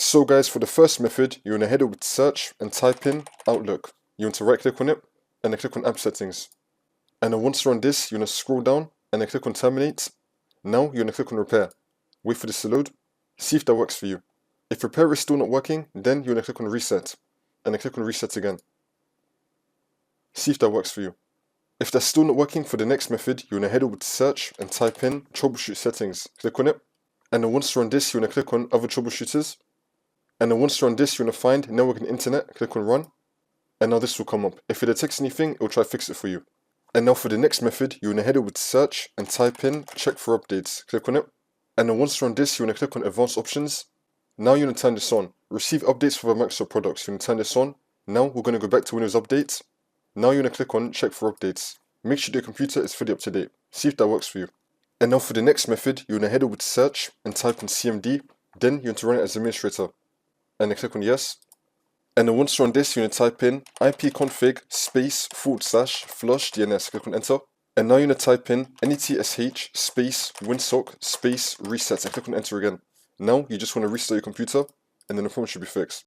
So guys, for the first method, you want to head over to search and type in Outlook. You want to right click on it and then click on app settings. And then once you're on this, you want to scroll down and then click on terminate. Now you want to click on repair. Wait for this to load. See if that works for you. If repair is still not working, then you want to click on reset and then click on reset again. See if that works for you. If that's still not working for the next method, you want to head over to search and type in troubleshoot settings. Click on it. And then once you're on this, you want to click on other troubleshooters. And then once you're on this, you want to find network and internet, click on run. And now this will come up. If it detects anything, it will try to fix it for you. And now for the next method, you want to head over to search and type in check for updates. Click on it. And then once you're on this, you want to click on advanced options. Now you want to turn this on. Receive updates for the Microsoft products. You want to turn this on. Now we're going to go back to Windows Updates. Now you want to click on check for updates. Make sure your computer is fully up to date. See if that works for you. And now for the next method, you want to head over to search and type in CMD. Then you want to run it as administrator. And then click on yes. And then once you're on this, you want to type in ipconfig space / flush DNS. Click on enter. And now you want to type in netsh space winsock space reset and click on enter again. Now you just want to restart your computer and then the problem should be fixed.